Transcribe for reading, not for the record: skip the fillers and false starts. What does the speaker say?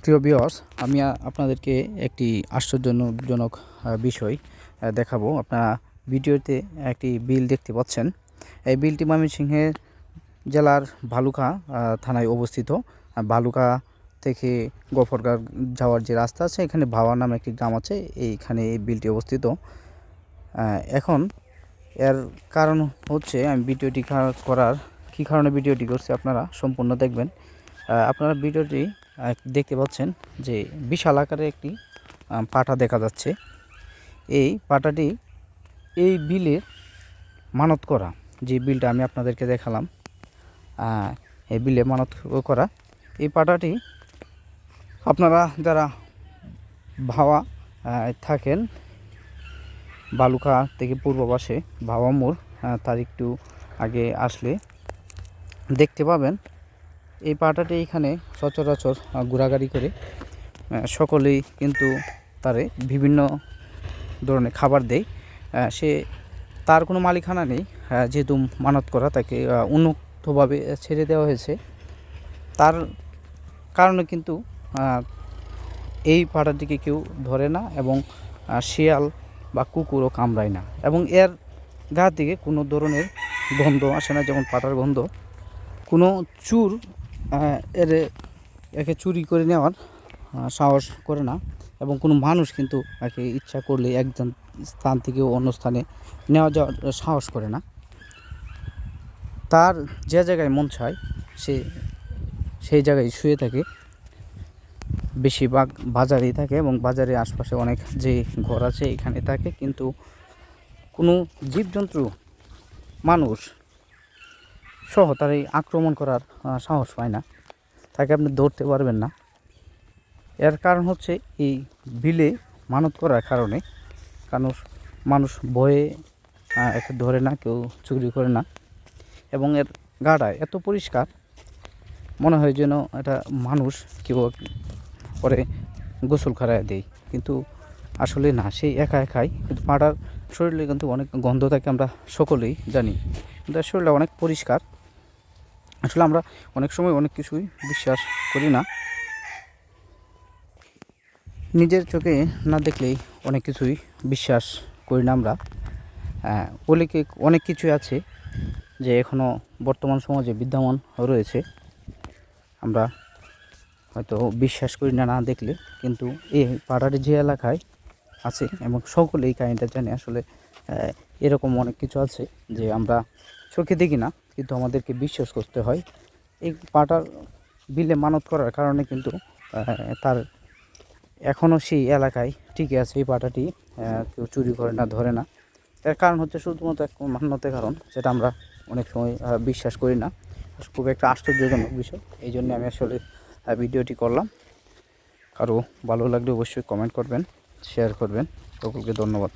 প্রিয় ভিউয়ার্স, আমি আপনাদেরকে একটি আশ্চর্যজনক বিষয় দেখাবো। আপনারা ভিডিওতে একটি বিল দেখতে পাচ্ছেন। এই বিলটি ময়মনসিংহের জেলার ভালুকা থানায় অবস্থিত। ভালুকা থেকে গফরগাঁও যাওয়ার যে রাস্তা আছে, এখানে ভাওয়া নামে একটি গ্রাম আছে, এইখানে এই বিলটি অবস্থিত। এখন এর কারণ হচ্ছে, আমি ভিডিওটি করার কী কারণে ভিডিওটি করছি আপনারা সম্পূর্ণ দেখবেন। আপনারা ভিডিওটি দেখতে পাচ্ছেন যে বিশাল আকারে একটি পাটা দেখা যাচ্ছে। এই পাটাটি এই বিলে মানত করা, যে বিলটা আমি আপনাদেরকে দেখালাম, এই বিলে মানত করা এই পাটাটি আপনারা যারা ভাওয়া থাকেন, বালুকা থেকে পূর্ব পাশে ভাওয়া মোড়, তার একটু আগে আসলে দেখতে পাবেন এই পাটাটি এখানে সচরাচর ঘোরাঘুরি করে। সকলেই কিন্তু তারে বিভিন্ন ধরনের খাবার দেয়। সে তার কোনো মালিকানা নেই, যেহেতু মানত করা, তাকে উন্মুক্তভাবে ছেড়ে দেওয়া হয়েছে। তার কারণে কিন্তু এই পাটাটিকে কেউ ধরে না, এবং শিয়াল বা কুকুরও কামড়ায় না, এবং এর গা থেকে কোনো ধরনের গন্ধ আসে না, যেমন পাটার গন্ধ। কোনো চুর একে চুরি করে নেওয়ার সাহস করে না, এবং কোনো মানুষ কিন্তু একে ইচ্ছা করলে একজন স্থান থেকে অন্য স্থানে নেওয়া যাওয়ার সাহস করে না। তার যে জায়গায় মন চায় সে সেই জায়গায় শুয়ে থাকে। বেশিরভাগ বাজারেই থাকে, এবং বাজারের আশপাশে অনেক যে ঘর আছে এখানে থাকে, কিন্তু কোনো জীবজন্তু, মানুষ সহ তার এই আক্রমণ করার সাহস পায় না, তাকে আপনি ধরতে পারবেন না। এর কারণ হচ্ছে এই বিলে মানত করার কারণে মানুষ ভয়ে একে ধরে না, কেউ চুরি করে না, এবং এর গাটা এত পরিষ্কার মনে হয় যেন এটা মানুষ কেউ করে গোসল করায় দেয়, কিন্তু আসলে না, সেই একাই। কিন্তু পাটার শরীরে কিন্তু অনেক গন্ধ থাকে, আমরা সকলেই জানি, কিন্তু শরীরটা অনেক পরিষ্কার। আসলে আমরা অনেক সময় অনেক কিছুই বিশ্বাস করি না, নিজের চোখে না দেখলেই অনেক কিছুই বিশ্বাস করি না আমরা। অনেক কিছুই আছে যে এখনও বর্তমান সমাজে বিদ্যমান রয়েছে, আমরা হয়তো বিশ্বাস করি না না দেখলে। কিন্তু এই পাড়ার যে এলাকায় আছে, এবং সকলে এই কাহিনিটা জানে, আসলে এরকম অনেক কিছু আছে যে আমরা চোখে দেখি না, কিন্তু আমাদেরকে বিশ্বাস করতে হয়। এই পাটার বিলে মানত করার কারণে কিন্তু তার এখনও সেই এলাকায় টিকে আছে এই পাটাটি, কেউ চুরি করে না, ধরে না। এর কারণ হচ্ছে শুধুমাত্র এক মান্যতের কারণ, সেটা আমরা অনেক সময় বিশ্বাস করি না। খুব একটা আশ্চর্যজনক বিষয়, এই জন্য আমি আসলে ভিডিওটি করলাম। কারো ভালো লাগলে অবশ্যই কমেন্ট করবেন, শেয়ার করবেন। সকলকে ধন্যবাদ।